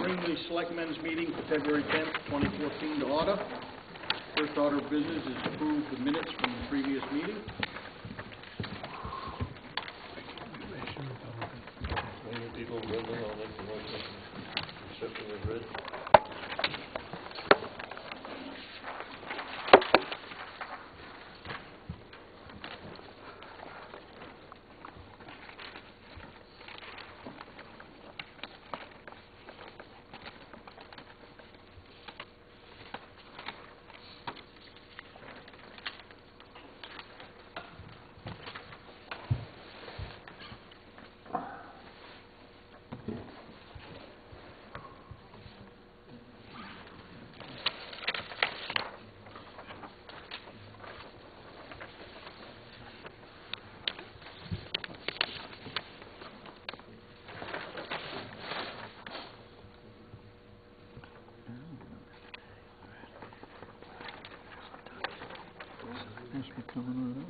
Bring the Selectmen's meeting for February 10th, 2014 to order. First order of business is approve the minutes from the previous meeting. Many people read them, I'll make the motion. Accepting as read. Must be coming right on.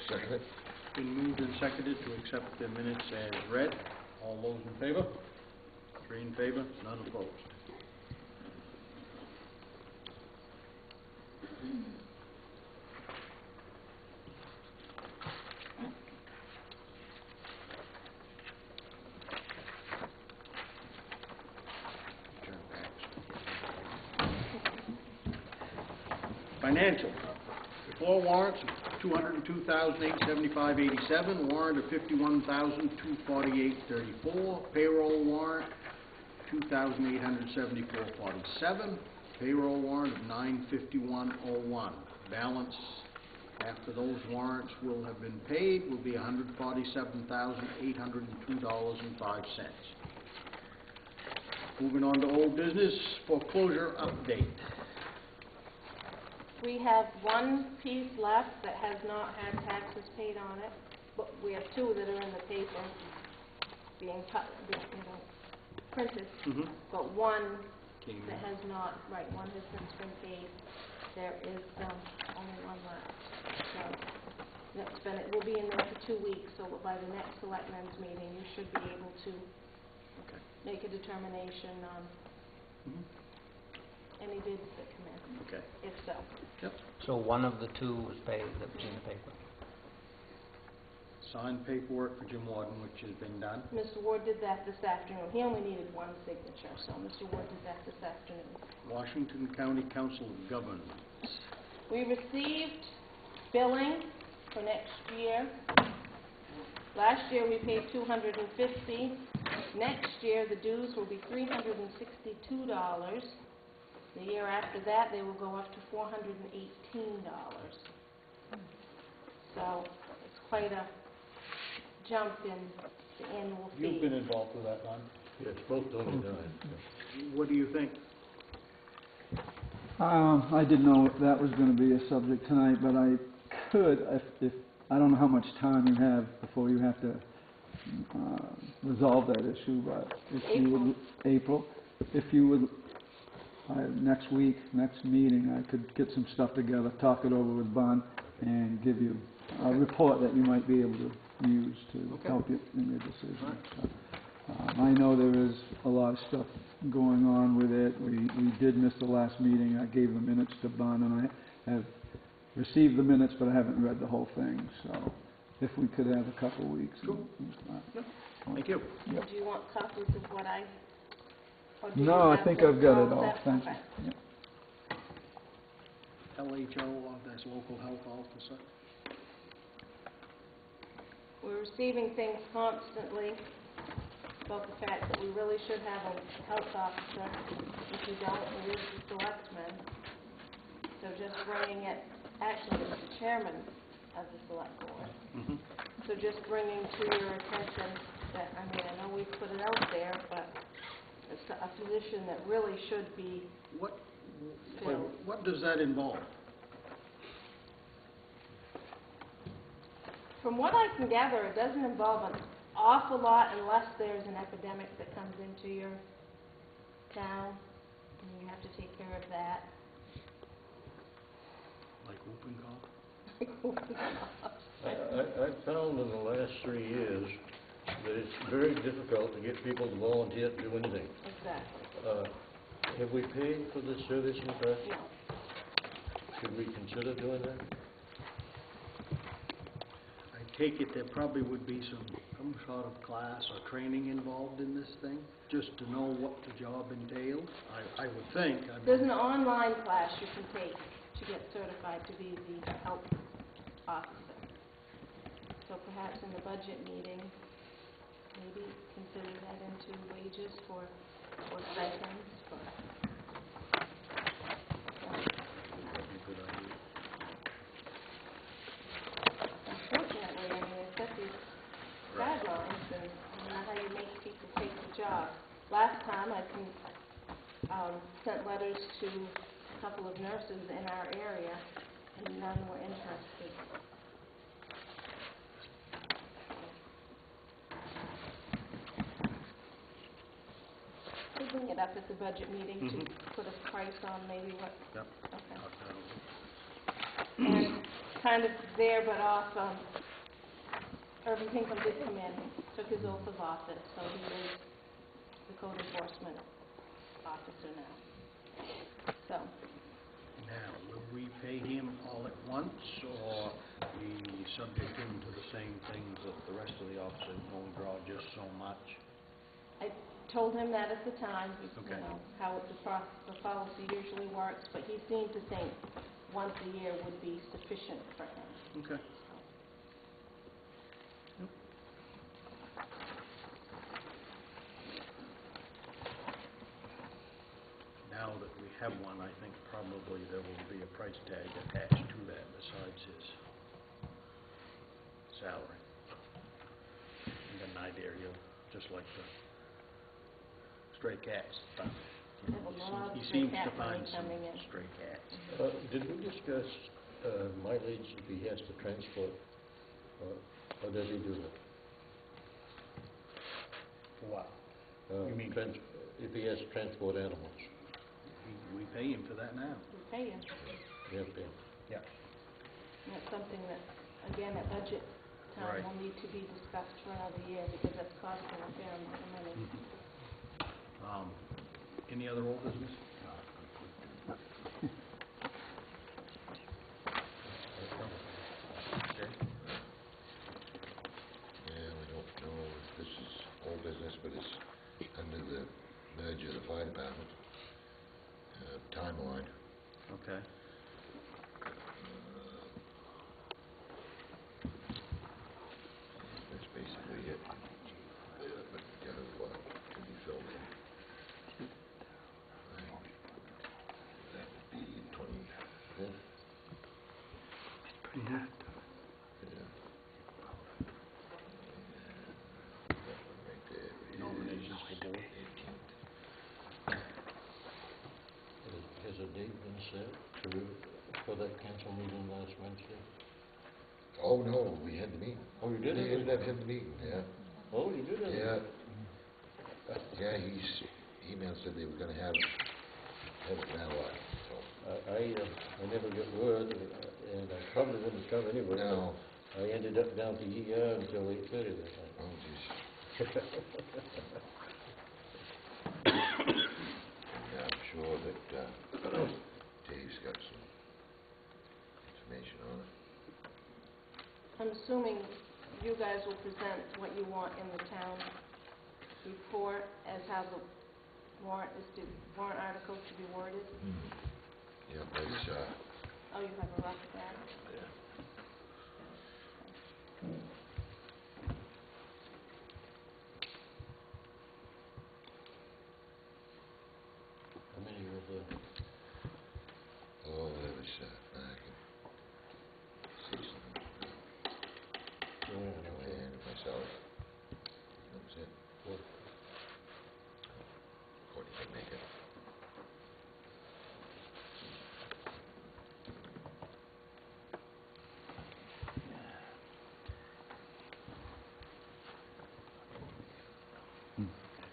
Second. It's been moved and seconded to accept the minutes as read. All those in favor? 3 in favor, none opposed. Financial. Floor warrants of $202,875.87, warrant of $51,248.34, payroll warrant $2,874.47, payroll warrant of $951.01. Balance after those warrants will have been paid will be $147,802.05. Moving on to old business, foreclosure update. We have one piece left that has not had taxes paid on it, but we have 2 that are in the paper being printed. But one that has not, one has been paid. There is only one left. So it will be in there for 2 weeks, so by the next Selectmen's meeting, you should be able to make a determination on any bids that come in. Okay. If so. Yep. So one of the 2 was paid that was in the paper. Signed paperwork for Jim Warden, which has been done. Mr. Ward did that this afternoon. He only needed 1 signature, so Mr. Ward did that this afternoon. Washington County Council of Governments. We received billing for next year. Last year we paid $250. Next year the dues will be $362. The year after that, they will go up to $418. So it's quite a jump in the annual fee. You've been involved with that, Don? Yes, both Tony and I. What do you think? I didn't know that was going to be a subject tonight, but I could, if I don't know how much time you have before you have to resolve that issue, but if you would, April, if you would, next week, next meeting, I could get some stuff together, talk it over with Bun, and give you a report that you might be able to use to help you in your decision. Right. So, I know there is a lot of stuff going on with it. We did miss the last meeting. I gave the minutes to Bun, and I have received the minutes, but I haven't read the whole thing. So if we could have a couple weeks. Cool. Thank you. Yep. Do you want copies of what or do you No, I have think them I've got it all all, set? thank you. Okay. Yep. LHO, that's local health officer. We're receiving things constantly about the fact that we really should have a health officer. If you don't, it is the selectmen. So just bringing it, actually, it's the chairman of the select board. Mm-hmm. So just bringing to your attention that, I mean, I know we've put it out there, but it's a position that really should be What, filled. what does that involve? From what I can gather, it doesn't involve an awful lot unless there's an epidemic that comes into your town, and you have to take care of that. Like whooping cough? I found in the last 3 years that it's very difficult to get people to volunteer to do anything. Exactly. Have we paid for this service in the past? No. Should we consider doing that? I take it there probably would be some sort of class or training involved in this thing, just to know what the job entails, I would think. I mean, There's an online class you can take to get certified to be the health officer. So perhaps in the budget meeting, maybe consider that into wages for stipends for. that'd be a good idea. Unfortunately, I mean, it's got these guidelines, and I don't know how you make people take the job. Last time, I sent letters to a couple of nurses in our area, and none were interested. We'll bring it up at the budget meeting to put a price on maybe what. Yep. Okay. Talk that over. And kind of there but off, Irving Pinkham did come in, took his oath of office, so he is the code enforcement officer now. So, Now, will we pay him all at once, or we subject him to the same things that the rest of the officers only draw just so much? I told him that at the time, Okay. how the policy usually works, but he seemed to think once a year would be sufficient for him. Okay. Now that we have one, I think probably there will be a price tag attached to that besides his salary. You got an idea, just like the stray cats stuff. We have a lot of He stray seems to cat money find some coming in. stray cats. Did we discuss mileage if he has to transport, or does he do that? For what? You mean- if he has to transport animals? We pay him for that now. We pay him. We have to pay him. Yeah. And that's something that, again, at budget time Right. will need to be discussed for another year because that's costing a fair amount of money. Any other old business? Okay. Yeah, we don't know if this is old business, but it's under the merger of the fire department timeline. Okay. That's basically it. But can be filled in. That would be 25th. Mm-hmm. Yeah. That one right there is Nominations for board. 18th. Has a date been set for that council meeting last Wednesday? Oh, no, we had the meeting. Oh, you did? We ended up having the meeting, yeah. Oh, you did? have it? Yeah. Yeah, he emailed said they were gonna have it now, so. I never got word, and I probably wouldn't come anyway. No. I ended up down to ER until 8:30 that night. Oh, jeez. Yeah, I'm sure that Dave's got some information on it. I'm assuming you guys will present what you want in the town report as how the warrant articles to be worded. Yeah, that's, Oh, you have a rough draft? yeah. How many were there? Oh, there was, I can see some, Joanne and myself. That was it. What? Courtney can make it.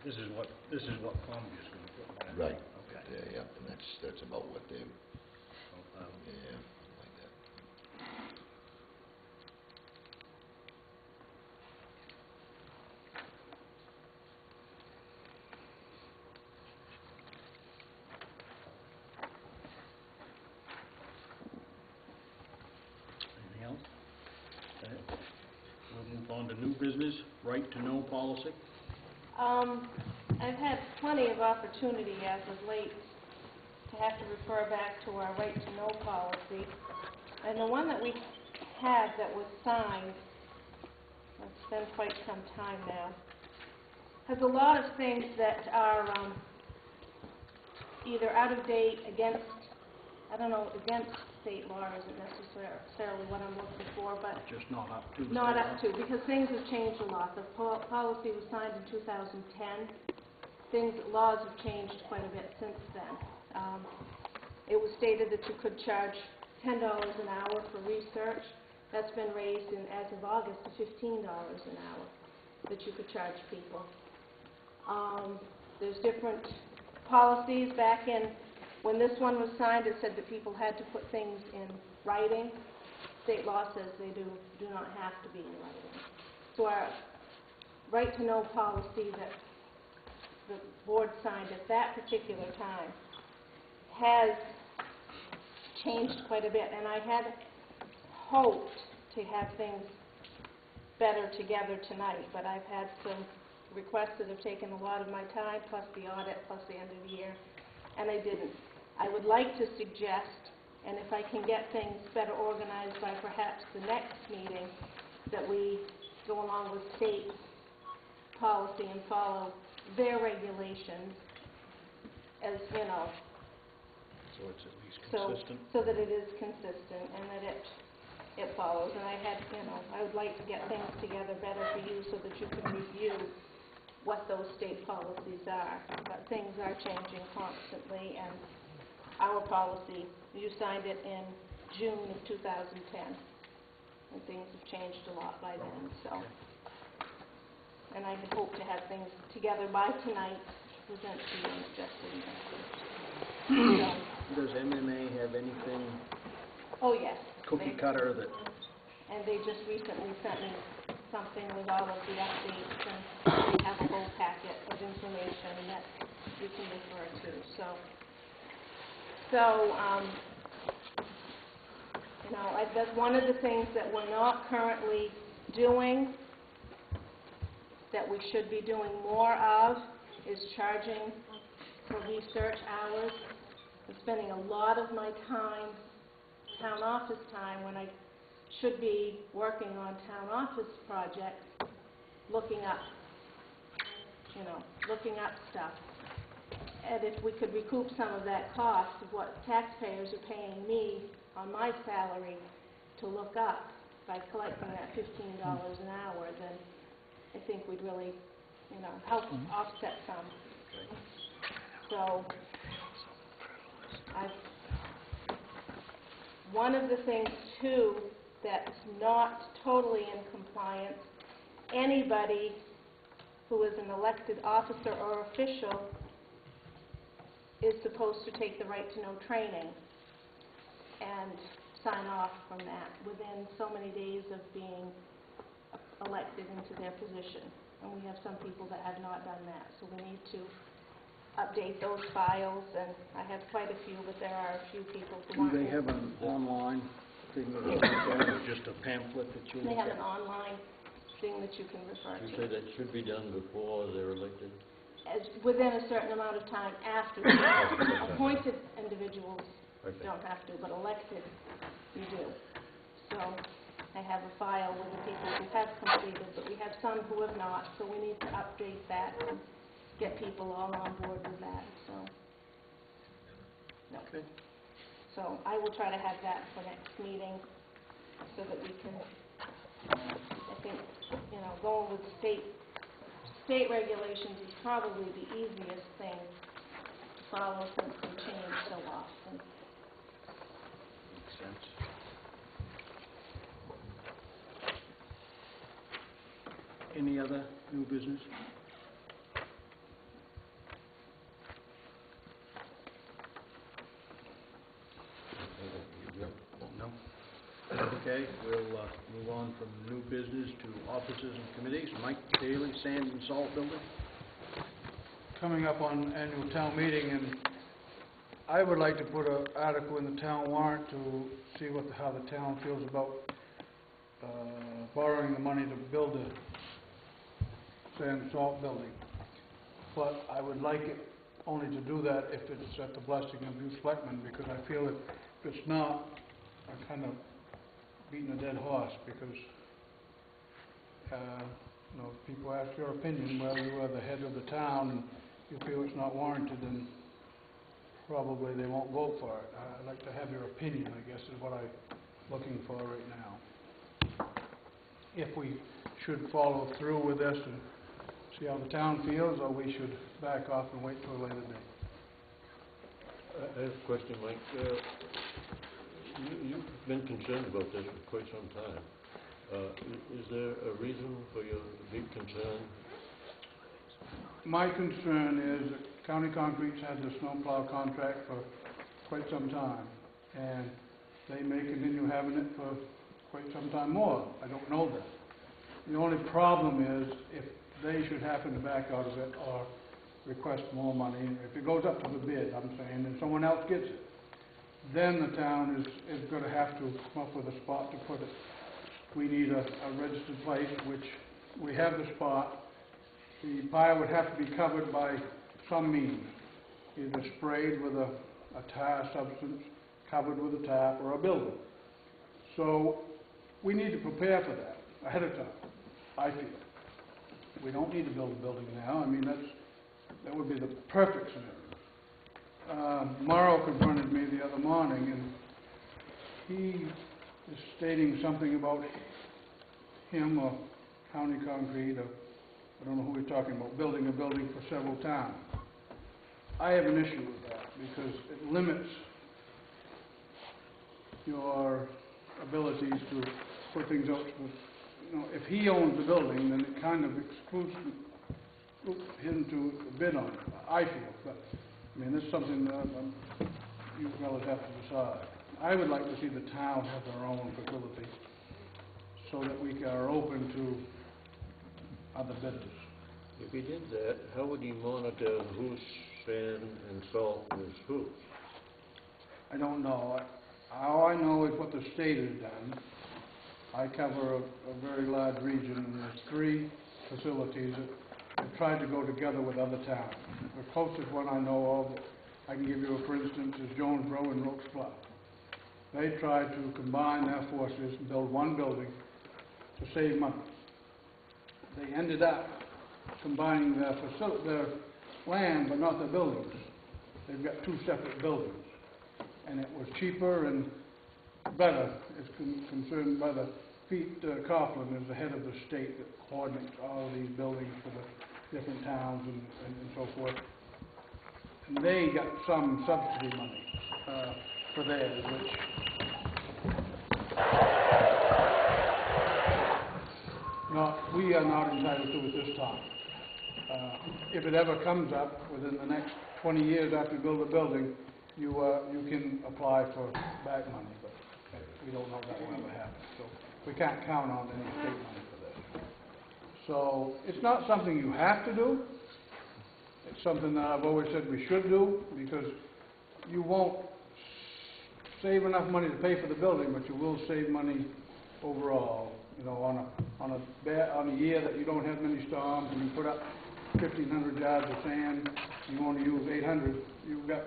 This is what Columbia's gonna put back. Right. Okay. Yeah, and that's about what they, So, yeah, like that. anything else? Okay. We'll move on to new business, right to know policy. I've had plenty of opportunity as of late to have to refer back to our right to know policy. And the one that we had that was signed, it's been quite some time now, has a lot of things that are either out of date, against state law isn't necessarily what I'm looking for, but Just not up to. the not state up law. to, because things have changed a lot. The policy was signed in 2010. Laws have changed quite a bit since then. It was stated that you could charge $10 an hour for research. That's been raised as of August to $15 an hour that you could charge people. There's different policies. Back in, when this one was signed, it said that people had to put things in writing. State law says they do not have to be in writing. So our right to know policy that the board signed at that particular time has changed quite a bit, and I had hoped to have things better together tonight, but I've had some requests that have taken a lot of my time, plus the audit, plus the end of the year, and I didn't. I would like to suggest, and if I can get things better organized by perhaps the next meeting, that we go along with state policy and follow their regulations as, you know, So it's at least consistent. so that it is consistent and that it follows. And I would like to get things together better for you so that you can review what those state policies are. But things are changing constantly, and our policy, you signed it in June of 2010, and things have changed a lot by then, so. And I hope to have things together by tonight to present to you, just in Does MMA have anything Oh, yes. cookie cutter that, And they just recently sent me something with all of the updates, and we have a whole packet of information that you can refer to. That's one of the things that we're not currently doing, that we should be doing more of, is charging for research hours. I'm spending a lot of my time, town office time, when I should be working on town office projects, looking up stuff. And if we could recoup some of that cost of what taxpayers are paying me on my salary to look up by collecting that $15 an hour, then I think we'd really, help offset some. So, one of the things, too, that's not totally in compliance, anybody who is an elected officer or official is supposed to take the right to know training and sign off from that within so many days of being elected into their position. And we have some people that have not done that, so we need to update those files, and I have quite a few, but there are a few people who do aren't. they have an online thing that you look at, or just a pamphlet that you They look have at? an online thing that you can refer You to. say that should be done before they're elected? As within a certain amount of time after. Appointed individuals Okay. don't have to, but elected, you do. So I have a file with the people who have completed, but we have some who have not, so we need to update that and get people all on board with that, so. No. Okay. So I will try to have that for next meeting, so that we can, I think, going with state regulations is probably the easiest thing to follow since they change so often. Makes sense. Any other new business? No? Okay, we'll move on from new business to offices and committees. Mike Daly, Sand and Salt Building. Coming up on annual town meeting, and I would like to put an article in the town warrant to see how the town feels about borrowing the money to build a sand and salt building. But I would like it only to do that if it's at the blessing of you selectmen, because I feel if it's not, I'm kind of beating a dead horse, because if people ask your opinion, well, you are the head of the town and you feel it's not warranted, then probably they won't vote for it. I'd like to have your opinion, I guess, is what I'm looking for right now. If we should follow through with this and see how the town feels, or we should back off and wait till a later date. I have a question, Mike. You've been concerned about this for quite some time. Is there a reason for your big concern? My concern is that County Concrete's had the snowplow contract for quite some time, and they may continue having it for quite some time more. I don't know that. The only problem is if they should happen to back out of it or request more money, if it goes up to the bid, I'm saying, and someone else gets it, then the town is going to have to come up with a spot to put it. We need a registered place, which we have the spot. The pile would have to be covered by some means, either sprayed with a tar substance, covered with a tarp, or a building. So we need to prepare for that ahead of time, I feel. We don't need to build a building now. I mean, that would be the perfect scenario. Morrow confronted me the other morning, and he is stating something about him or County Concrete, or I don't know who he's talking about, building a building for several towns. I have an issue with that because it limits your abilities to put things out. If he owns the building, then it kind of excludes him to bid on it, I feel. But, I mean, this is something that you fellas have to decide. I would like to see the town have their own facility so that we are open to other bidders. If he did that, how would he monitor whose sand and salt is whose? I don't know. All I know is what the state has done. I cover a very large region, and there's 3 facilities that have tried to go together with other towns. The closest one I know of, I can give you a for instance, is Jonesboro and Wilkes Bluff. They tried to combine their forces and build one building to save money. They ended up combining their land, but not their buildings. They've got 2 separate buildings. And it was cheaper and better. It's concerned by the Pete Coughlin is the head of the state that coordinates all of these buildings for the different towns and so forth. And they got some subsidy money for theirs, which we are not entitled to at this time. If it ever comes up within the next 20 years after you build a building, you can apply for back money, but we don't know that will ever happen. So we can't count on any state money for this. So it's not something you have to do. It's something that I've always said we should do, because you won't save enough money to pay for the building, but you will save money overall You know, on a year that you don't have many storms, and you put up 1,500 yards of sand, you only use 800, you've got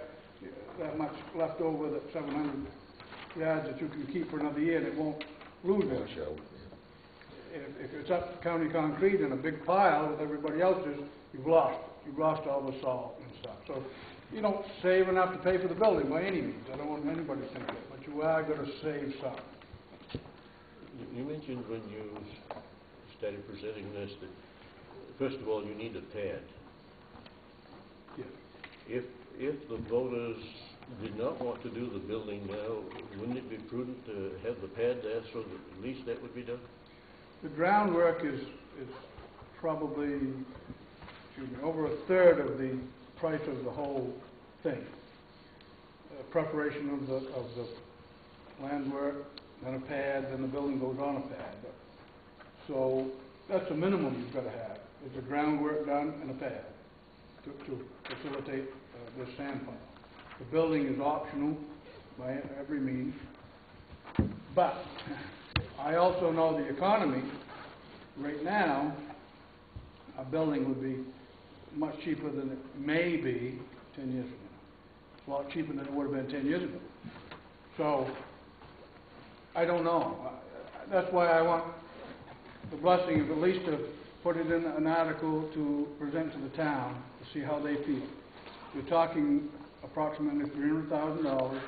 that much left over, that 700 yards that you can keep for another year, and it won't lose it. Wash out, If it's up to county concrete in a big pile with everybody else's, you've lost all the salt and stuff. So you don't save enough to pay for the building by any means. I don't want anybody to think that, but you are going to save some. You mentioned when you started presenting this that, first of all, you need a pad. Yeah. If the voters did not want to do the building now, wouldn't it be prudent to have the pad there so that at least that would be done? The groundwork is probably, over a third of the price of the whole thing. Preparation of the land work, then a pad, then the building goes on a pad. So that's the minimum you've got to have, is the groundwork done and a pad to facilitate this sand pile. The building is optional by every means, but I also know the economy. Right now, a building would be much cheaper than it may be 10 years from now. A lot cheaper than it would have been 10 years ago. So, I don't know. That's why I want the blessing of at least to put it in an article to present to the town to see how they feel. You're talking approximately $300,000,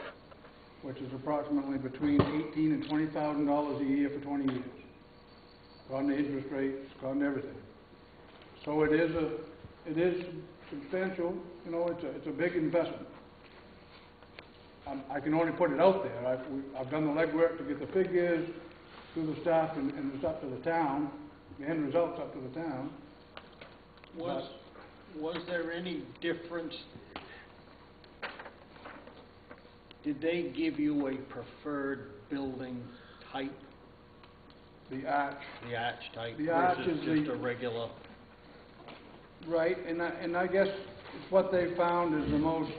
which is approximately between $18,000 and $20,000 a year for 20 years. Gone to interest rates, gone to everything. So it is substantial. You know, it's a big investment. I can only put it out there. I've done the legwork to get the figures, do the stuff, and it's up to the town. The end result's up to the town. Was there any difference? Did they give you a preferred building type? The arch. The arch type The arch versus is just a regular? Right, and I guess it's what they found is the most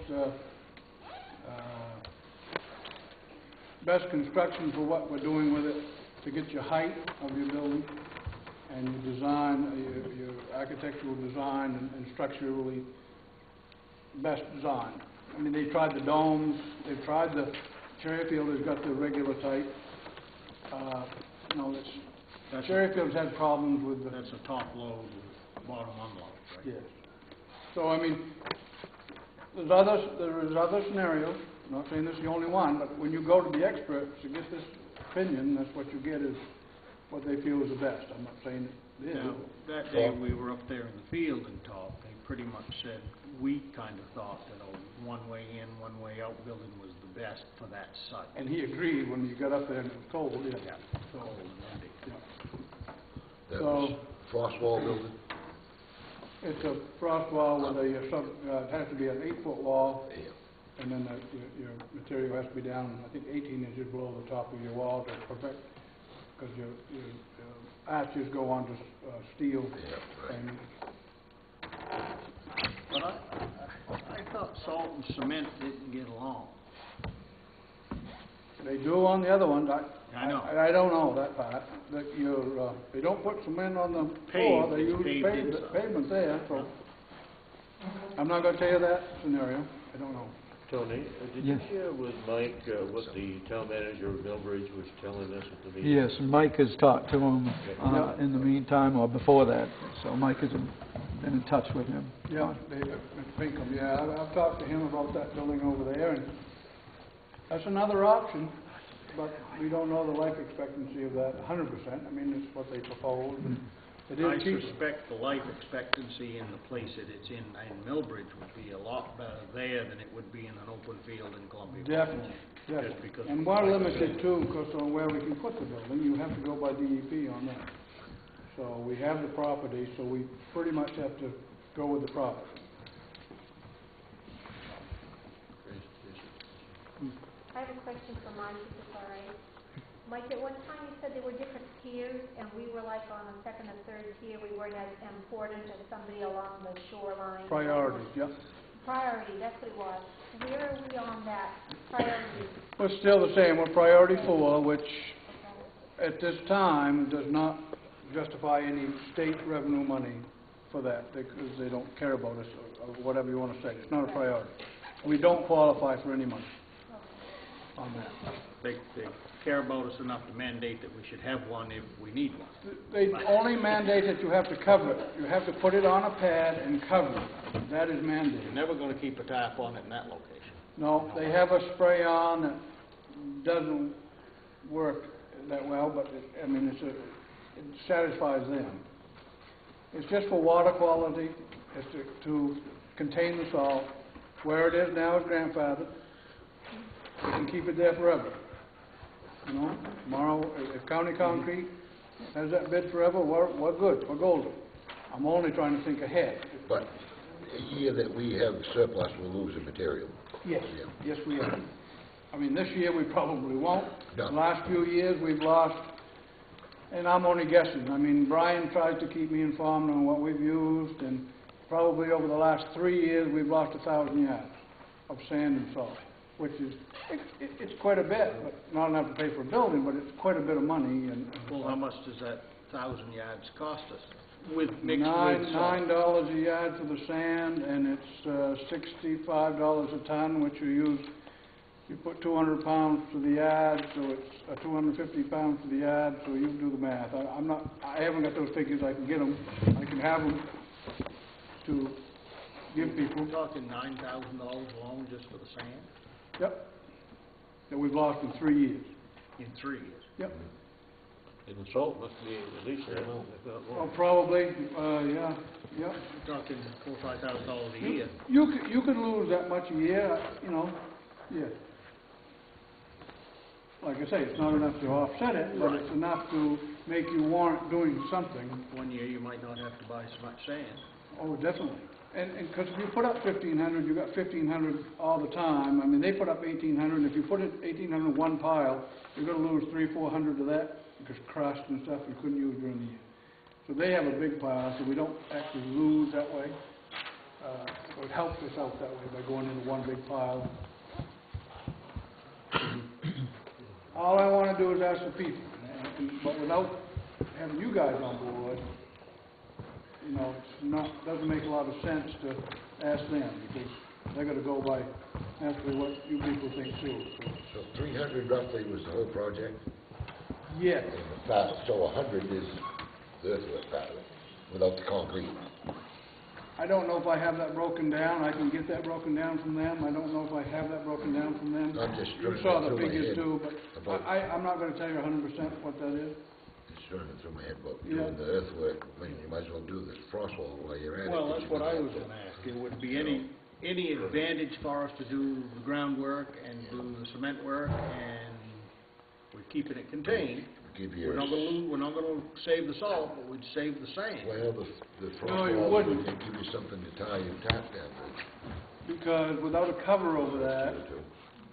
best construction for what we're doing with it, to get your height of your building and your design, your architectural design and structurally best design. I mean, they tried the domes, they've tried the Cherryfield has got the regular type. You know, Cherryfield's had problems with the... That's a top load with bottom unload, right? Yes. So, I mean, there is other scenarios. I'm not saying this is the only one, but when you go to the experts to get this opinion, that's what you get is what they feel is the best. I'm not saying it is. Now, that day we were up there in the field and talked, they pretty much said, we kind of thought that a one-way in, one-way out building was the best for that site. And he agreed when you got up there and it was cold. Yeah, cold and windy. Yeah. That was frost wall building? It's a frost wall with it has to be an 8-foot wall. Yeah. And then your material has to be down, I think, 18 inches below the top of your wall to perfect, because your arches go onto steel. Yeah, right. And But I thought salt and cement didn't get along. they do on the other ones. I know. I don't know that part. That they don't put cement on the floor. They use pavement there. So I'm not going to tell you that scenario. I don't know. Tony, did Yes. you share with Mike what the town manager of Millbridge was telling us at the meeting? Yes, Mike has talked to him in the meantime, or before that, so Mike has been in touch with him. Yeah, Pinkham. Yeah, I've talked to him about that building over there, and that's another option. But we don't know the life expectancy of that 100%. I mean, it's what they propose. And it I is cheaper. suspect the life expectancy in the place that it's in Millbridge would be a lot better there than it would be in an open field in Columbia. Definitely. Just because And of we're the limited too, because on where we can put the building, you have to go by DEP on that. So we have the property, so we pretty much have to go with the property. I have a question for Mike, if it's all right. Mike, at one time you said there were different tiers, and we were like on a second or third tier. We weren't as important as somebody along the shoreline. Priorities, yep. Priority, that's what it was. Where are we on that priority? We're still the same. We're priority 4, which at this time, does not justify any state revenue money for that, because they don't care about us, or whatever you want to say. It's not a priority. We don't qualify for any money on that. They care about us enough to mandate that we should have one if we need one. They only mandate that you have to cover it. You have to put it on a pad and cover it. That is mandated. You're never gonna keep a tap on it in that location. No, they have a spray-on that doesn't work that well, but it satisfies them. It's just for water quality, it's to contain the salt. Where it is now is grandfathered. We can keep it there forever. You know, tomorrow, if County Concrete has that bid forever, we're good, we're golden. I'm only trying to think ahead. But a year that we have surplus, we'll lose the material. Yes, Yeah. yes we are. I mean, this year we probably won't. No. The last few years we've lost, and I'm only guessing. I mean, Brian tries to keep me informed on what we've used, and probably over the last 3 years we've lost 1,000 yards of sand and salt, which is, it's quite a bit, but not enough to pay for a building, but it's quite a bit of money. And Well, how much does that 1,000 yards cost us? With mixed Nine with salt? $9 a yard for the sand, and it's $65 a ton, which you put 200 pounds to the yard, so it's 250 pounds to the yard, so you do the math. I haven't got those figures, I can get them, I can have them to give people. We're talking $9,000 alone just for the sand Yep. That we've lost in 3 years. in 3 years. Yep. And the salt must be at least that amount, if not Oh, more. probably, yeah. We're talking $4,000 or $5,000 a year. You could lose that much a year, you know, yeah. Like I say, it's not enough to offset it, but it's enough to make you warrant doing something. One year you might not have to buy so much sand. Oh, definitely. And because if you put up 1,500, you got 1,500 all the time. I mean, they put up 1,800, and if you put it 1,800 in one pile, you're going to lose 300-400 of that because crust and stuff you couldn't use during the year. So they have a big pile, so we don't actually lose that way. So it helps us out that way by going into one big pile. All I want to do is ask the people, but without having you guys on board, you know, doesn't make a lot of sense to ask them, because they're going to go by actually what you people think too. So 300 roughly was the whole project? Yes. And the part, so 100 is the earthwork part of it, without the concrete. I don't know if I have that broken down. I can get that broken down from them. I don't know if I have that broken down from them. I'm just You trying saw to the through my figures head too, but about- I'm not going to tell you 100% what that is. Just running through my head about Yeah. doing the earthwork, when you might as well do the frost wall while you're at it. Well, 'cause that's you're what I gonna was have gonna ask. It would be any advantage for us to do the groundwork and do the cement work, and we're keeping it contained. Give We're yours. not gonna save the salt, but we'd save the sand. Well, the frost No, you wall wouldn't. would give you something to tie your tap down with. Because without a cover over that, Too.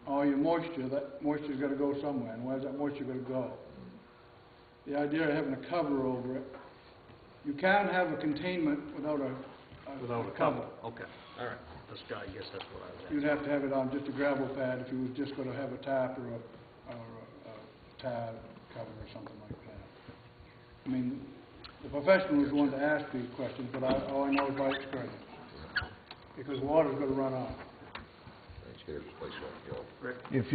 all your moisture, that moisture's got to go somewhere, and where's that moisture going to go? The idea of having a cover over it, you can't have a containment without a cover. Okay, all right. This guy, I guess that's what I was asking. You'd have to have it on just a gravel pad if you was just going to have a tap or a tab cover or something like that. I mean, the professional is the one to ask these questions, but all I know is by experience. Because water's going to run off. Let's get this place on, go. Rick? If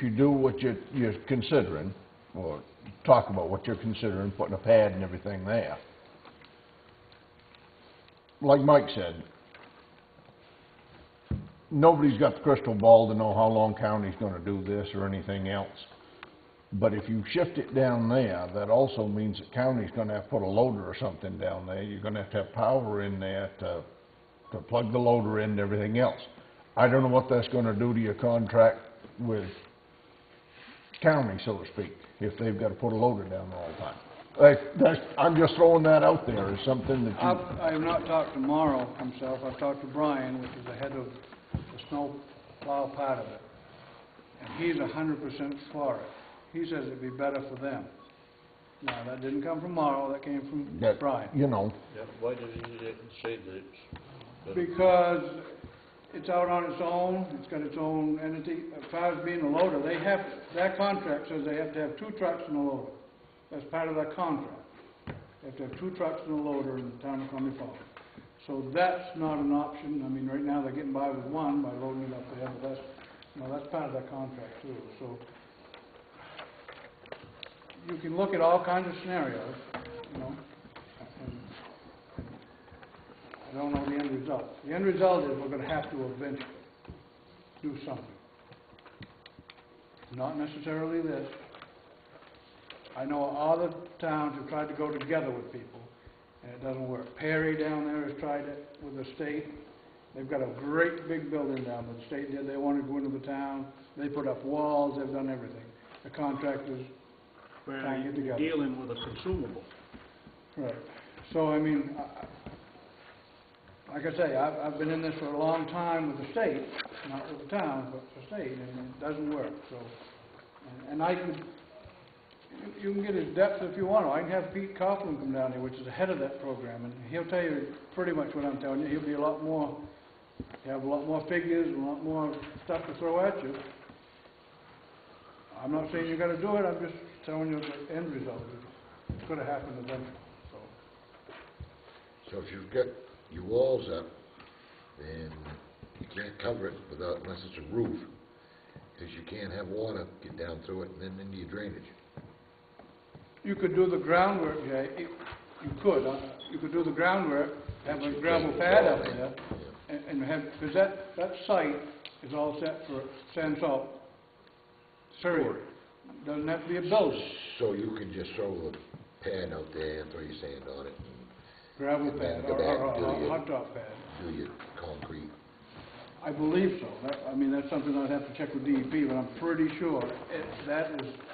you do what you're considering, or talk about what you're considering, putting a pad and everything there, like Mike said, nobody's got the crystal ball to know how long county's gonna do this or anything else. But if you shift it down there, that also means that county's gonna have to put a loader or something down there. You're gonna have to have power in there to plug the loader in and everything else. I don't know what that's gonna do to your contract with county, so to speak, if they've gotta put a loader down there all the time. I'm just throwing that out there as something that you... I have not talked to Morrow himself. I've talked to Brian, which is the head of the snow plow part of it. And he's 100% for it. He says it'd be better for them. Now, that didn't come from Morrow, that came from that, Brian. you know, Yeah, why did he say that it's... Because it's out on its own, it's got its own entity. As far as being a loader, they have, that contract says they have to have 2 trucks and a loader. That's part of that contract. They have to have 2 trucks and a loader in the town of Columbia Falls. So that's not an option. I mean, right now they're getting by with 1 by loading it up there, but that's, you know, that's part of that contract too. So you can look at all kinds of scenarios, you know, and I don't know the end result. The end result is we're going to have to eventually do something. Not necessarily this. I know other towns have tried to go together with people, and it doesn't work. Perry down there has tried it with the state. They've got a great big building down there. The state did. They wanted to go into the town. They put up walls. They've done everything. The contractors can't get together. We're dealing with a consumable. Right. So, I mean, like I say, I've been in this for a long time with the state, not with the town, but the state, and it doesn't work. So, and I could, you can get his depth if you want to. I can have Pete Coughlin come down here, which is the head of that program, and he'll tell you pretty much what I'm telling you. He'll be a lot more, have a lot more figures, a lot more stuff to throw at you. I'm not saying you got to do it. I'm just telling you the end result. It's going to happen eventually. So if you've got your walls up, and you can't cover it without, unless it's a roof, because you can't have water get down through it and then into your drainage. You could do the groundwork, Jay. You could. You could do the groundwork, have a gravel pad up there, and have, because that site is all set for sand salt. Period. Doesn't have to be a building. So you can just throw the pad out there and throw your sand on it. Gravel And pad then go or back and do a your- hot top pad. Do your concrete. I believe so. I mean, that's something I'd have to check with DEP, but I'm pretty sure that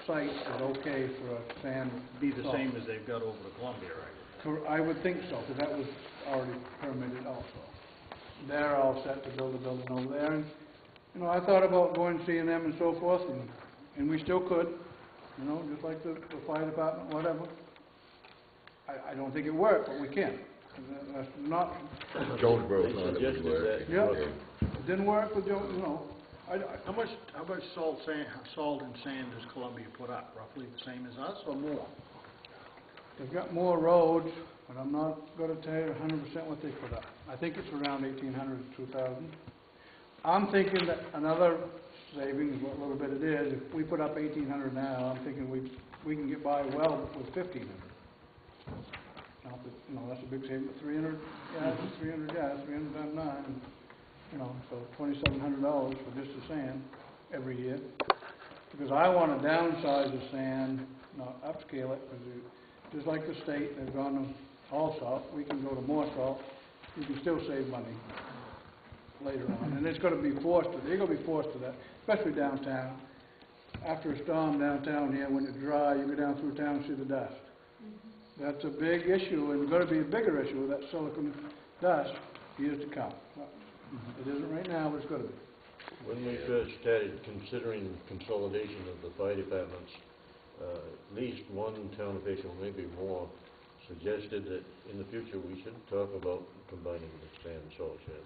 site is okay for a sand. Be the salt. same as they've got over the Columbia, right? I would think so, because that was already permitted also. They're all set to build a building over there, and, you know, I thought about going and seeing them and so forth, and we still could, you know, just like the fire department, whatever. I don't think it worked, but we can. That's not, They Jonesboro thought it would suggested work. that. yeah, it didn't work with Joe, you know. How much salt and sand does Columbia put up? Roughly the same as us or more? They've got more roads, but I'm not going to tell you 100% what they put up. I think it's around 1,800 to 2,000. I'm thinking that another savings, what little bit it is, if we put up 1,800 now, I'm thinking we can get by well with 1,500. Now, you know, that's a big saving, but 300 yards, 300 times 9, you know, so $2,700 for just the sand every year. Because I want to downsize the sand, not upscale it, because just like the state, they've gone to all salt, we can go to more salt, you can still save money later on. And it's going to be forced to, they're going to be forced to that, especially downtown. After a storm downtown here, when it's dry, you go down through town and see the dust. That's a big issue, and going to be a bigger issue with that silicon dust years to come. It isn't right now, but it's going to be. When we first started considering consolidation of the fire departments, at least one town official, maybe more, suggested that in the future we should talk about combining the sand and salt shed.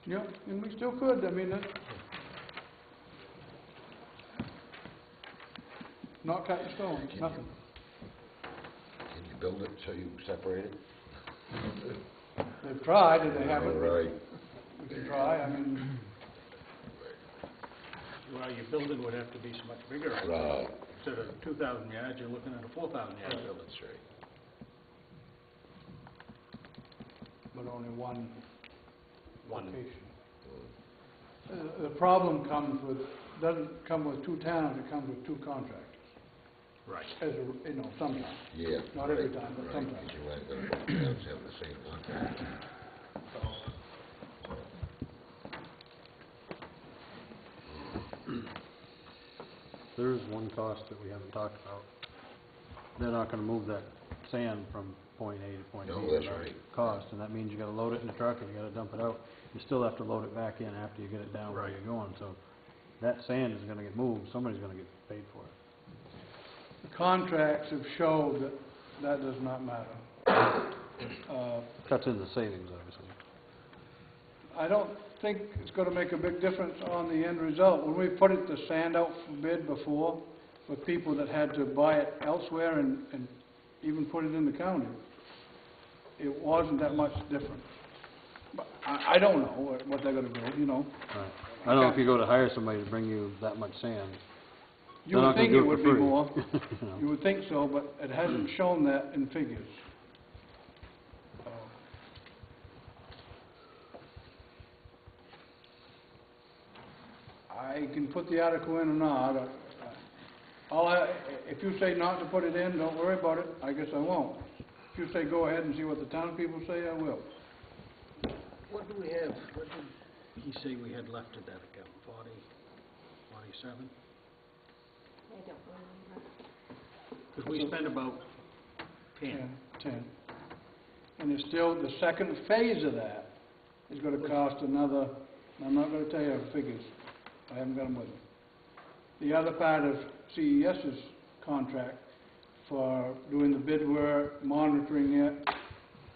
Yeah, and we still could. I mean, that's not cut in stone, nothing. Can you build it so you separate it? They've tried, and they haven't. Right. We can try. I mean, Well, your building would have to be so much bigger. Right. Instead of 2,000 yards, you're looking at a 4,000 yard building. That's right. but only one One. location. The problem comes with, doesn't come with 2 towns, it comes with 2 contractors. Right. As a, you know, sometimes. Yeah. Not every time, but right, sometimes. 'cause you ain't gonna both towns have the same contract. There is one cost that we haven't talked about. They're not gonna move that sand from point A to point B. No, that's without right. Cost, and that means you gotta load it in the truck and you gotta dump it out. You still have to load it back in after you get it down where Right. you're going, so that sand is gonna get moved, somebody's gonna get paid for it. The contracts have showed that that does not matter. That's in the savings, obviously. I don't think it's gonna make a big difference on the end result. When we put the sand out for bid before, for people that had to buy it elsewhere and even put it in the county, it wasn't that much different. But I don't know what they're gonna do, you know. Right. I don't know if you go to hire somebody to bring you that much sand. You They're would not gonna think do it it would for be free. more. You know. You would think so, but it hasn't shown that in figures. So, I can put the article in or not. If you say not to put it in, don't worry about it, I guess I won't. If you say go ahead and see what the town people say, I will. What do we have, what did he say we had left at that account, 47? I don't remember. Because we spent about 10. 10. And it's still, the second phase of that is gonna cost another, I'm not gonna tell you the figures, I haven't got them with me. The other part of CES's contract for doing the bid work, monitoring it,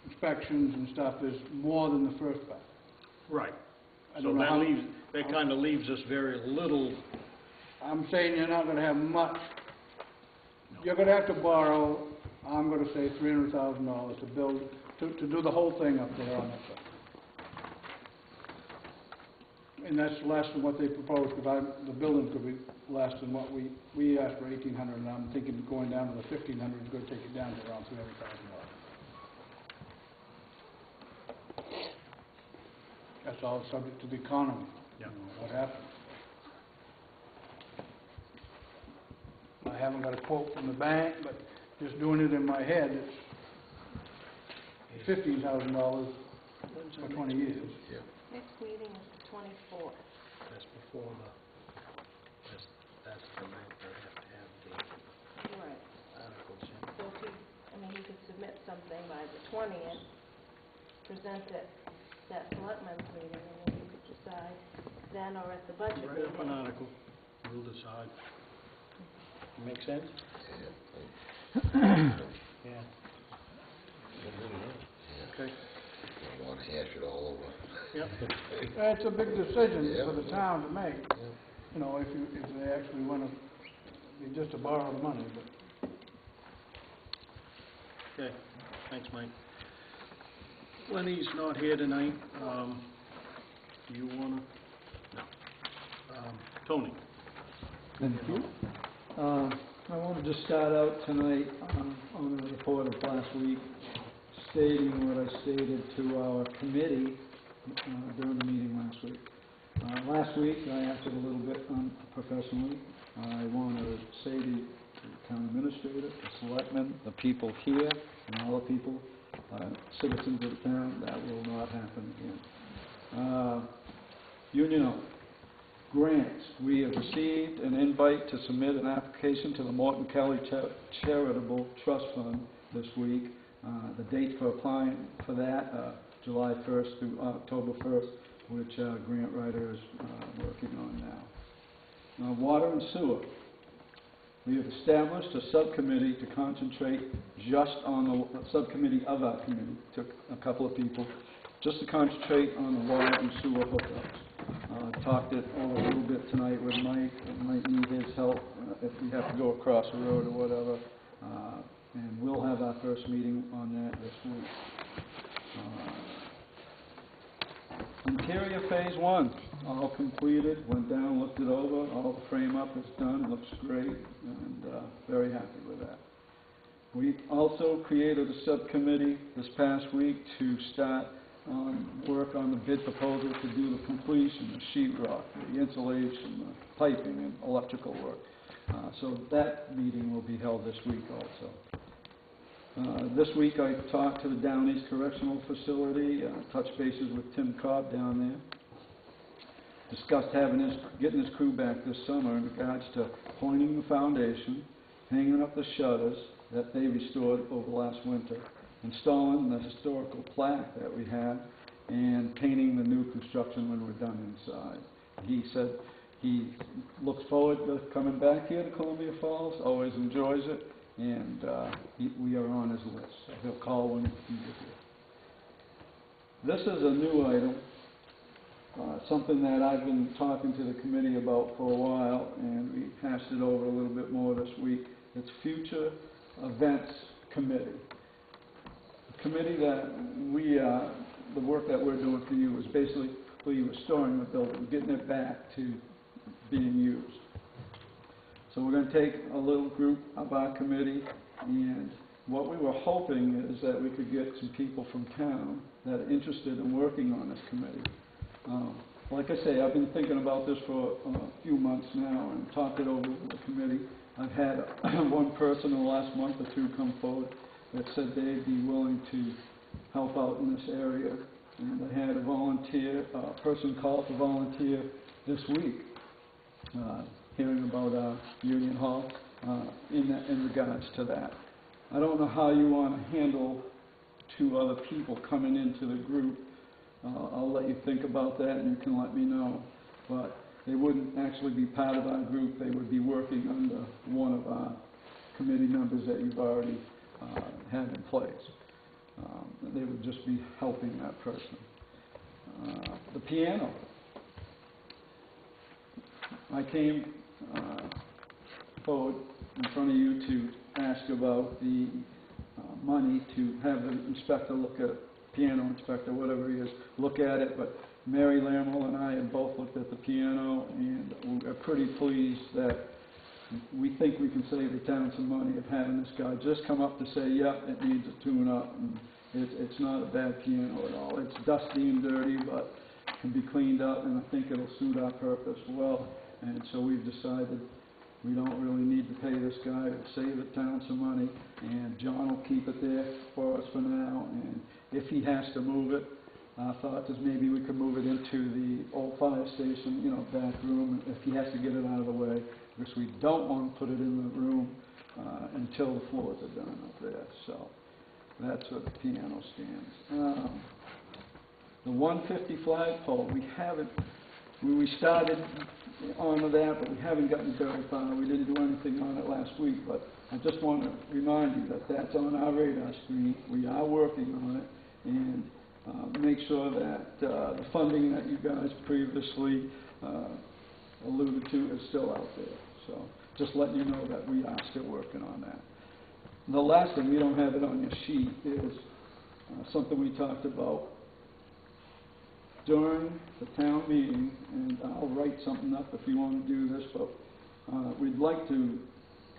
inspections and stuff is more than the first part. Right. I So don't know how- that kind of leaves us very little. I'm saying you're not gonna have much. You're gonna have to borrow, I'm gonna say $300,000 to build, to do the whole thing up there on that side. And that's less than what they proposed, because the building could be less than what we asked for $1,800, and I'm thinking going down to the $1,500 is gonna take it down to around $300,000. That's all subject to the economy, you know, what happens. I haven't got a quote from the bank, but just doing it in my head, it's $15,000 for 20 years. Yeah. Next meeting is the 24th. That's before that's the night they have to have the Right. articles in. So if he could submit something by the 20th, present it at Selectmen's meeting, and then we could decide then or at the budget Write up an meeting. article, we'll decide. Make sense? Yeah. Okay. Don't want to hash it all over. Yep. It's a big decision Yeah. for the town to make, you know, if they actually want to, just to borrow the money, but Okay, thanks, Mike. Lenny's not here tonight. Do you wanna? No. Tony? Thank you. I want to just start out tonight on a report of last week, stating what I stated to our committee during the meeting last week. Last week, I acted a little bit unprofessionally. I want to say to the town administrator, the selectmen, the people here, and all the people, citizens of the town, that will not happen again. Union Oak. Grants. We have received an invite to submit an application to the Morton Kelly Charitable Trust Fund this week. The date for applying for that, July 1st through October 1st, which grant writer is working on now. Water and sewer. We have established a subcommittee to concentrate just on the subcommittee of our committee, took a couple of people, just to concentrate on the water and sewer hookups. Talked it over a little bit tonight with Mike. I might need his help if we have to go across the road or whatever. And we'll have our first meeting on that this week. Interior Phase 1, all completed, went down, looked it over, all the frame up is done, looks great, and very happy with that. We also created a subcommittee this past week to start work on the bid proposal to do the completion, the sheetrock, the insulation, the piping, and electrical work. So that meeting will be held this week also. This week I talked to the Down East Correctional Facility, touched bases with Tim Cobb down there. Discussed getting his crew back this summer in regards to pointing the foundation, hanging up the shutters that they restored over last winter, installing the historical plaque that we had, and painting the new construction when we're done inside. He said he looks forward to coming back here to Columbia Falls, always enjoys it, and we are on his list. So he'll call when he gets here. This is a new item. something that I've been talking to the committee about for a while, and we passed it over a little bit more this week. It's Future Events Committee. The committee that the work that we're doing for you is basically restoring the building, getting it back to being used. So we're going to take a little group of our committee, and what we were hoping is that we could get some people from town that are interested in working on this committee. Like I say, I've been thinking about this for a few months now and talked it over with the committee. I've had one person in the last month or two come forward that said they'd be willing to help out in this area. And I had a person call to volunteer this week, hearing about Union Hall in regards to that. I don't know how you want to handle 2 other people coming into the group. I'll let you think about that and you can let me know. But they wouldn't actually be part of our group. They would be working under one of our committee members that you've already had in place. They would just be helping that person. The piano. I came forward in front of you to ask about the money to have the inspector look at, piano inspector, whatever he is, look at it, but Mary Lamel and I have both looked at the piano, and we're pretty pleased that we think we can save the town some money of having this guy just come up to say, yep, it needs a tune-up, and it's not a bad piano at all. It's dusty and dirty, but can be cleaned up, and I think it'll suit our purpose well, and so we've decided we don't really need to pay this guy. It'll save the town some money, and John will keep it there for us for now, and if he has to move it, our thought is maybe we could move it into the old fire station, back room, if he has to get it out of the way, because we don't want to put it in the room until the floors are done up there. So that's where the piano stands. The 150 flagpole, we started onto that, but we haven't gotten very far. We didn't do anything on it last week, but I just want to remind you that that's on our radar screen. We are working on it, and make sure that the funding that you guys previously alluded to is still out there. So just letting you know that we are still working on that. The last thing, we don't have it on your sheet, is something we talked about during the town meeting, and I'll write something up if you want to do this, but we'd like to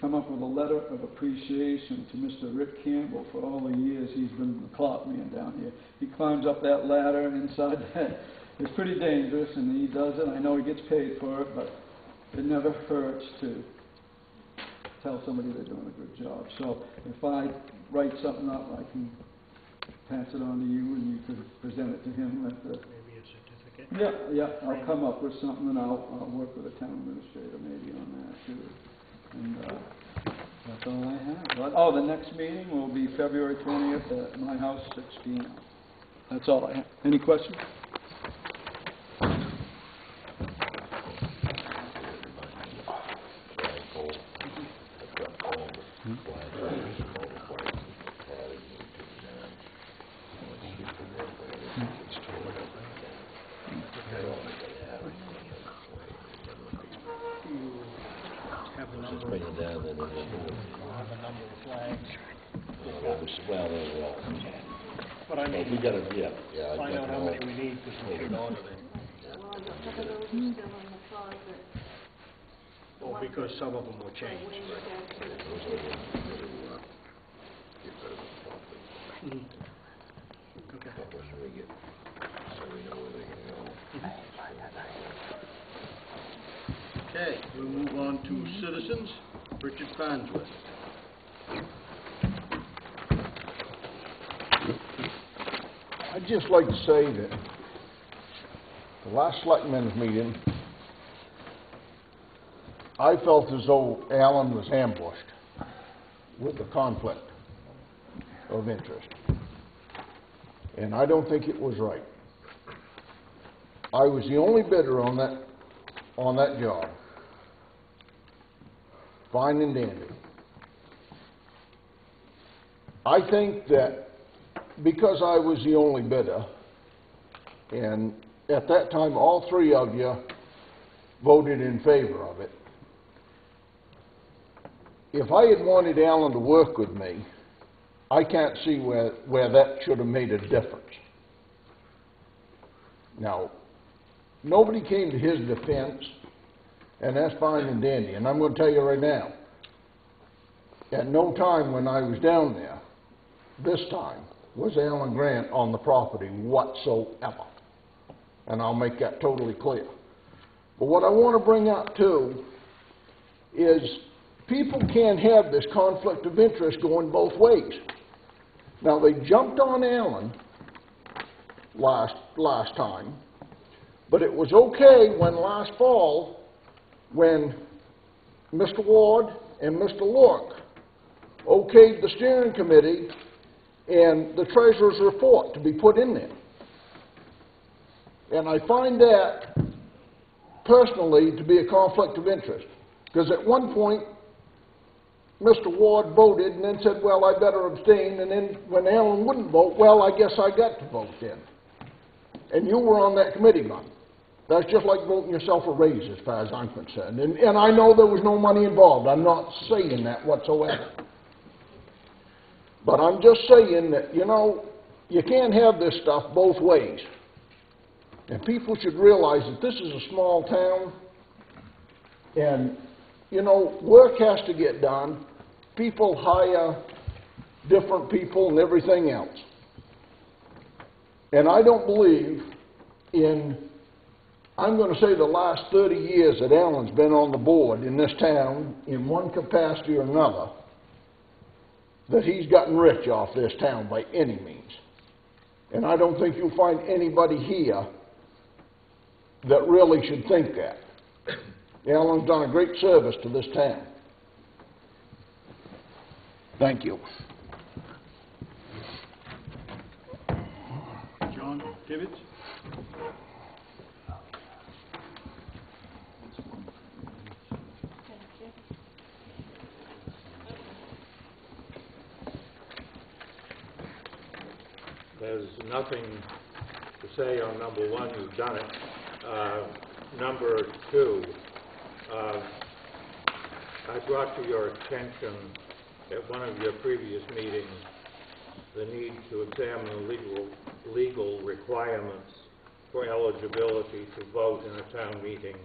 come up with a letter of appreciation to Mr. Rick Campbell for all the years he's been the clock man down here. He climbs up that ladder inside that. It's pretty dangerous, and he does it. I know he gets paid for it, but it never hurts to tell somebody they're doing a good job. So if I write something up, I can pass it on to you, and you can present it to him at the... Maybe a certificate? Yeah, I'll come up with something, and I'll work with the town administrator maybe on that, too. And that's all I have. Oh, the next meeting will be February 20th at my house, 6 p.m. That's all I have. Any questions? Just bring it down and then we'll do it. Have a number of flags. Well, they will. But I But we mean, gotta, yeah. find out how many we need, because we should order them. Well, a couple of those are still in the closet. Well, because some of them were So changed. Wayne would have to- Those are the ones that get rid of the stuff. Okay. But when we get, so we know where they're gonna go. Okay, we'll move on to citizens. Richard Farnsworth. I'd just like to say that the last Selectmen's meeting, I felt as though Alan was ambushed with a conflict of interest. And I don't think it was right. I was the only bidder on that job. Fine and dandy. I think that because I was the only bidder, and at that time, all three of you voted in favor of it. If I had wanted Alan to work with me, I can't see where that should have made a difference. Now, nobody came to his defense, and that's fine and dandy. And I'm going to tell you right now, at no time when I was down there, this time, was Alan Grant on the property whatsoever. And I'll make that totally clear. But what I want to bring up too is people can't have this conflict of interest going both ways. Now, they jumped on Alan last time, but it was okay when last fall, when Mr. Ward and Mr. Lork okayed the steering committee and the treasurer's report to be put in there. And I find that, personally, to be a conflict of interest. Because at one point, Mr. Ward voted and then said, well, I better abstain, and then when Alan wouldn't vote, well, I guess I got to vote then. And you were on that committee, Ron. That's just like voting yourself a raise as far as I'm concerned. And I know there was no money involved. I'm not saying that whatsoever. But I'm just saying that, you know, you can't have this stuff both ways. And people should realize that this is a small town, and, you know, work has to get done. People hire different people and everything else. And I don't believe in, I'm going to say the last 30 years that Alan's been on the board in this town in one capacity or another, that he's gotten rich off this town by any means. And I don't think you'll find anybody here that really should think that. Alan's done a great service to this town. Thank you. John Tibbetts? There's nothing to say on number one, you've done it. Number two, I brought to your attention at one of your previous meetings the need to examine legal requirements for eligibility to vote in a town meeting.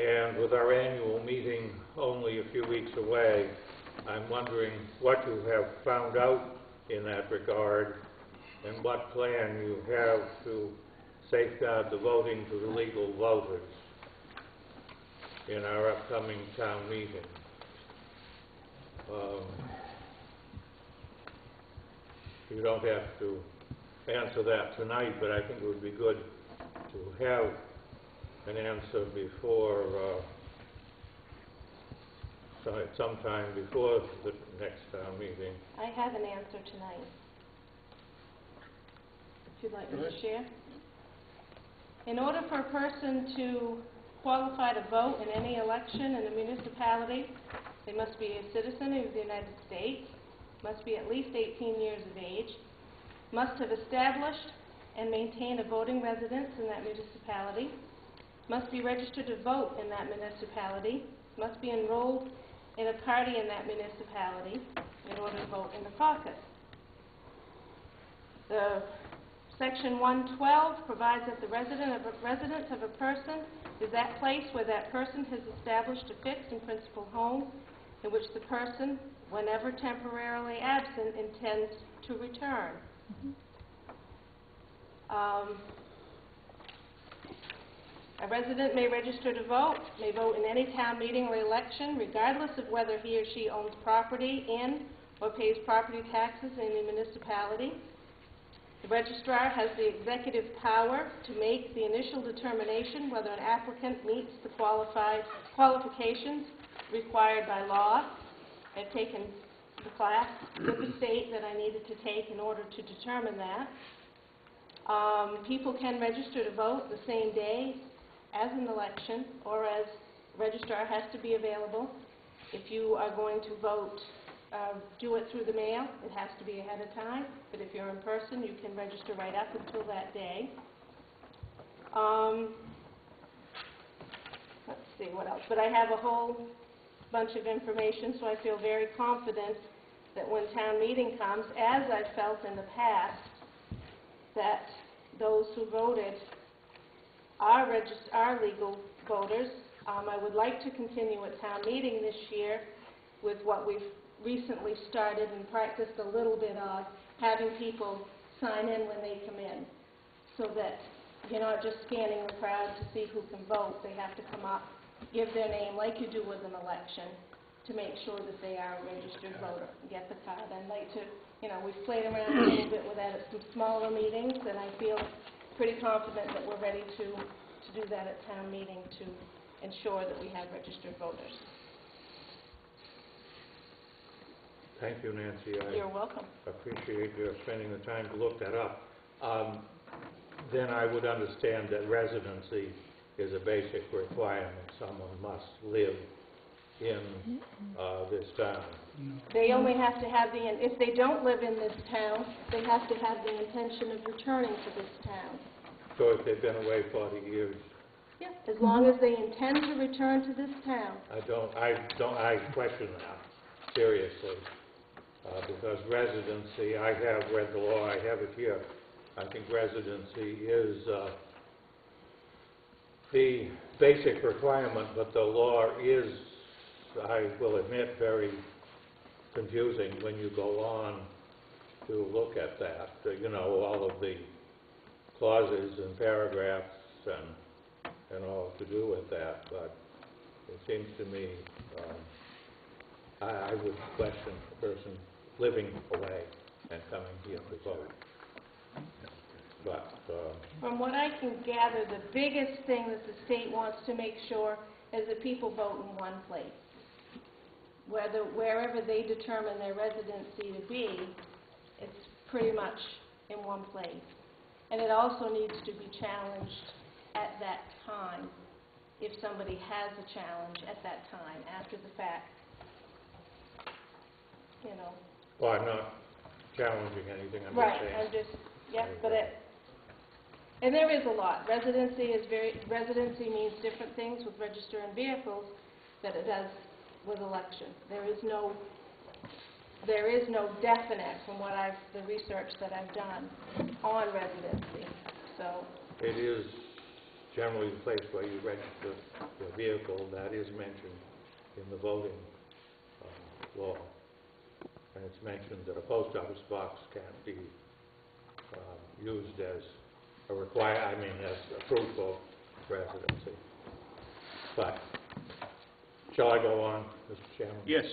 And with our annual meeting only a few weeks away, I'm wondering what you have found out in that regard and what plan you have to safeguard the voting to the legal voters in our upcoming town meeting. You don't have to answer that tonight, but I think it would be good to have an answer before sometime before the next town meeting. I have an answer tonight, if you'd like me to share. In order for a person to qualify to vote in any election in a municipality, they must be a citizen of the United States, must be at least 18 years of age, must have established and maintained a voting residence in that municipality, must be registered to vote in that municipality, must be enrolled in a party in that municipality in order to vote in the caucus. The Section 112 provides that the residence of a person is that place where that person has established a fixed and principal home in which the person, whenever temporarily absent, intends to return. A resident may register to vote, may vote in any town meeting or election, regardless of whether he or she owns property in or pays property taxes in the municipality. The registrar has the executive power to make the initial determination whether an applicant meets the qualifications required by law. I've taken the class with the state that I needed to take in order to determine that. People can register to vote the same day as an election, or as registrar has to be available. If you are going to vote, do it through the mail, it has to be ahead of time, but if you're in person, you can register right up until that day. Let's see what else, but I have a whole bunch of information, so I feel very confident that when town meeting comes, as I've felt in the past, that those who voted are legal voters. I would like to continue at town meeting this year with what we've recently started and practiced a little bit of, having people sign in when they come in, so that you're not just scanning the crowd to see who can vote. They have to come up, give their name like you do with an election, to make sure that they are a registered voter, get the card. I'd like to, we've played around a little bit with that at some smaller meetings, and I feel pretty confident that we're ready to do that at town meeting to ensure that we have registered voters. Thank you, Nancy. You're welcome. I appreciate your spending the time to look that up. Then I would understand that residency is a basic requirement. Someone must live in this town. They only have to have if they don't live in this town, they have to have the intention of returning to this town. So if they've been away 40 years, Yeah, as long as they intend to return to this town. I question that seriously, because residency, I have read the law, I have it here. I think residency is the basic requirement, but the law is, I will admit, very confusing when you go on to look at that. All of the clauses and paragraphs and all to do with that, but it seems to me I would question a person living away and coming here to vote. But from what I can gather, the biggest thing that the state wants to make sure is that people vote in one place. Wherever they determine their residency to be, it's pretty much in one place. And it also needs to be challenged at that time, if somebody has a challenge at that time, after the fact. Well, I'm not challenging anything, I'm Right, just saying. And there is a lot. Residency means different things with registering vehicles than it does with election. There is no definite, from the research that I've done on residency. So it is generally the place where you register your vehicle. That is mentioned in the voting law. And it's mentioned that a post office box can't be used as as a proof of residency. But shall I go on, Mr. Chairman? Yes.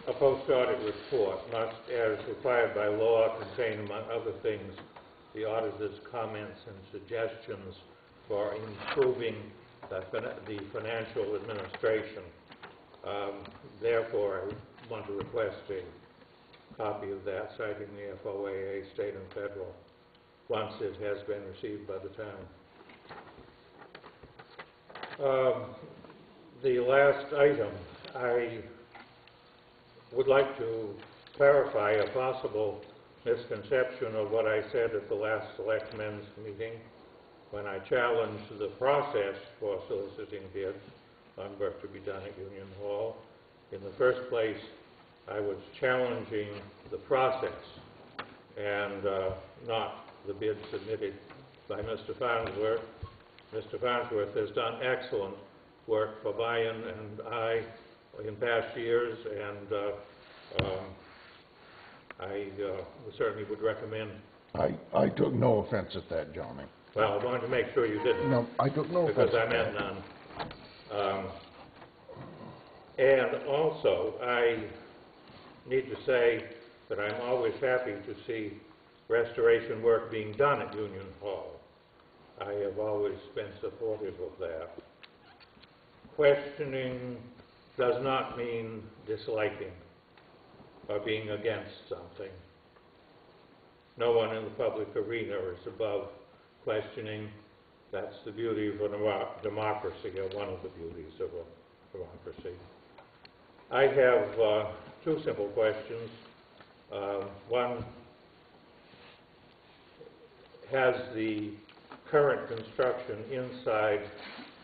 A post-audit report must, as required by law, contain, among other things, the auditor's comments and suggestions for improving the financial administration. Therefore, I want to request a copy of that, citing the FOAA, state and federal, once it has been received by the town. The last item, I would like to clarify a possible misconception of what I said at the last Selectmen's meeting when I challenged the process for soliciting bids on work to be done at Union Hall. In the first place, I was challenging the process and not the bid submitted by Mr. Farnsworth. Mr. Farnsworth has done excellent work for Brian and I in past years, and I certainly would recommend. I took no offense at that, Johnny. Well, I wanted to make sure you didn't. No, I took no offense because I meant none. And also, I need to say that I'm always happy to see restoration work being done at Union Hall. I have always been supportive of that. Questioning does not mean disliking or being against something. No one in the public arena is above questioning. That's the beauty of a democracy, or one of the beauties of a democracy. I have two simple questions. One, has the current construction inside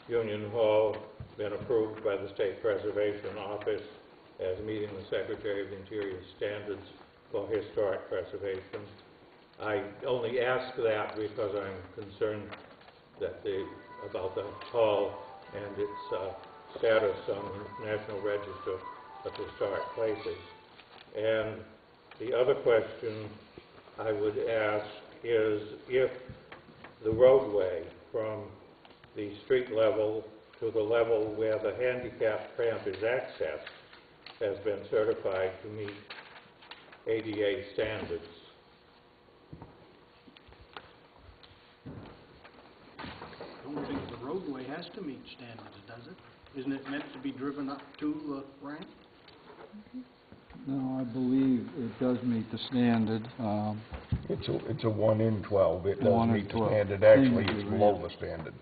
Union Hall been approved by the State Preservation Office as meeting the Secretary of the Interior standards for historic preservation? I only ask that because I'm concerned that about the hall and its status on the National Register of Historic Places. And the other question I would ask is if the roadway from the street level to the level where the handicap ramp is accessed has been certified to meet ADA standards. I don't think the roadway has to meet standards, does it? Isn't it meant to be driven up to the ramp? No, I believe it does meet the standard. It's a 1 in 12. It does 1 in meet the 12. standard. Actually, Things it's are below real. the standard.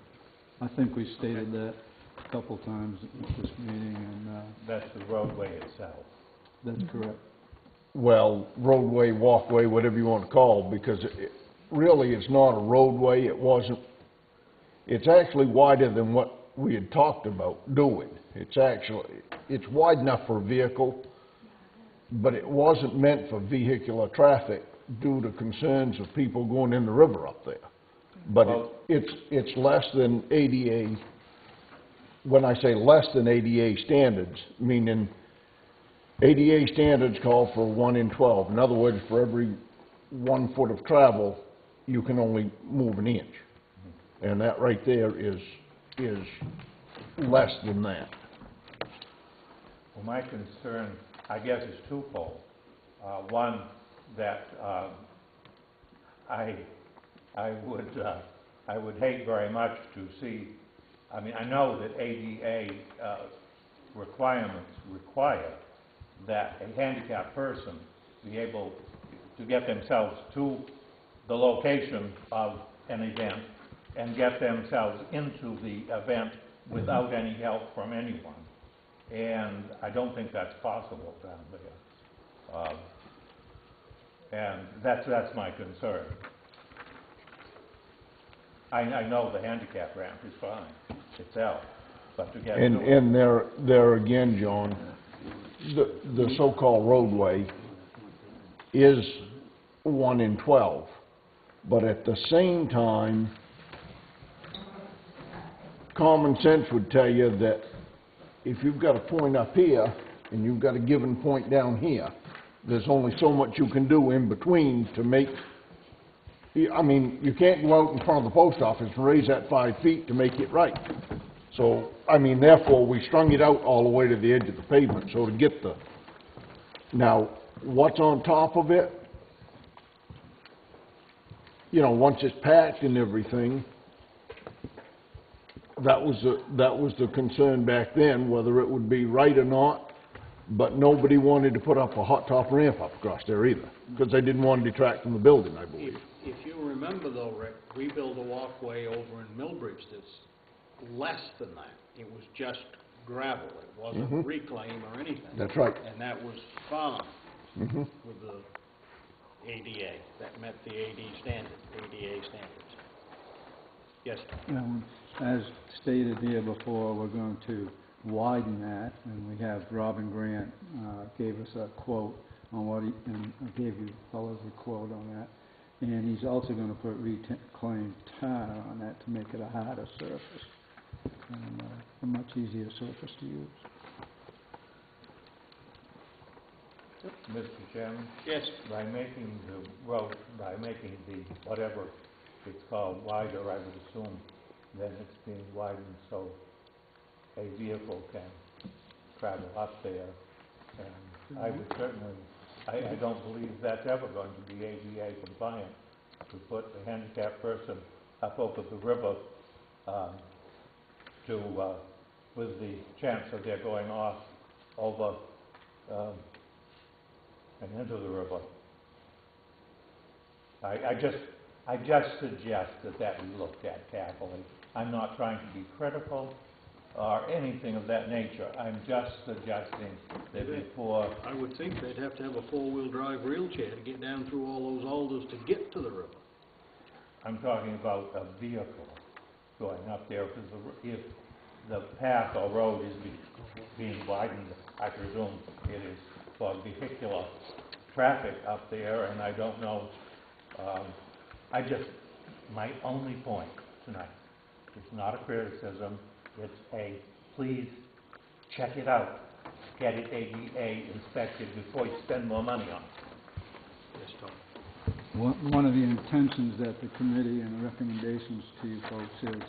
I think we stated that a couple times at this meeting, and That's the roadway itself. that's correct. Well, roadway, walkway, whatever you want to call it, because really it's not a roadway. It wasn't. It's actually wider than what we had talked about doing. It's wide enough for a vehicle, but it wasn't meant for vehicular traffic due to concerns of people going in the river up there. But it's less than ADA. When I say less than ADA standards, meaning ADA standards call for 1 in 12. In other words, for every 1 foot of travel, you can only move an inch. And that right there is less than that. Well, my concern, I guess, is twofold. One, that I would hate very much to see, I mean, I know that ADA requirements require that a handicapped person be able to get themselves to the location of an event and get themselves into the event without any help from anyone. And I don't think that's possible down there. And that's my concern. I know the handicap ramp is fine itself, but to get to it. And there again, John, the so-called roadway is 1 in 12. But at the same time, common sense would tell you that if you've got a point up here and you've got a given point down here, there's only so much you can do in between to make, I mean, you can't go out in front of the post office and raise that 5 feet to make it right. So, I mean, therefore, we strung it out all the way to the edge of the pavement, so to get the, now, what's on top of it, you know, once it's patched and everything, that was the concern back then, whether it would be right or not, but nobody wanted to put up a hot top ramp up across there either, because they didn't want to detract from the building, I believe. If you remember though, Rick, we built a walkway over in Millbridge that's less than that. It was just gravel. It wasn't reclaim or anything. That's right. And that was fine with the ADA. That met the ADA standards. Yes, Tom? As stated here before, we're going to widen that, and we have Robin Grant gave us a quote on what and I gave you fellows a quote on that. And he's also going to put reclaimed tar on that to make it a harder surface and a much easier surface to use. Mr. Chairman? Yes. By making the road, by making the, whatever it's called, wider, I would assume then it's being widened so a vehicle can travel up there. And I would certainly, I don't believe that's ever going to be ADA compliant to put the handicapped person up over the river with the chance that they're going off over and into the river. I just suggest that we looked at carefully. I'm not trying to be critical or anything of that nature. I'm just suggesting that before... I would think they'd have to have a four-wheel drive wheelchair to get down through all those alders to get to the river. I'm talking about a vehicle going up there, because if the path or road is being widened, I presume it is for vehicular traffic up there, and I don't know, my only point tonight, it's not a criticism, it's a, please check it out, get it ADA inspected before you spend more money on it. Yes, Tom. One of the intentions that the committee and the recommendations to you folks is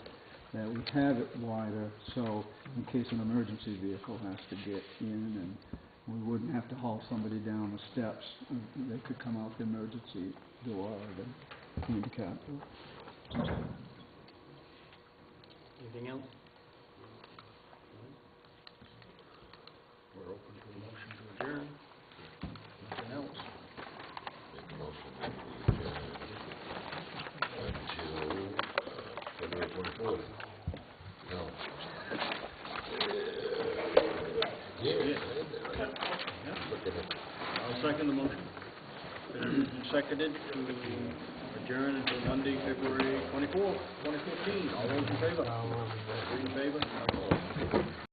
that we have it wider, so in case an emergency vehicle has to get in, and we wouldn't have to haul somebody down the steps. They could come out the emergency door or the handicap door. Anything else? We're open to a motion to adjourn. Nothing else? Make a motion that we adjourn until February 24th. No. Yeah. Look at it. I'll second the motion. Been moved and seconded to adjourn until Monday, February 24th, 2014. All those in favor?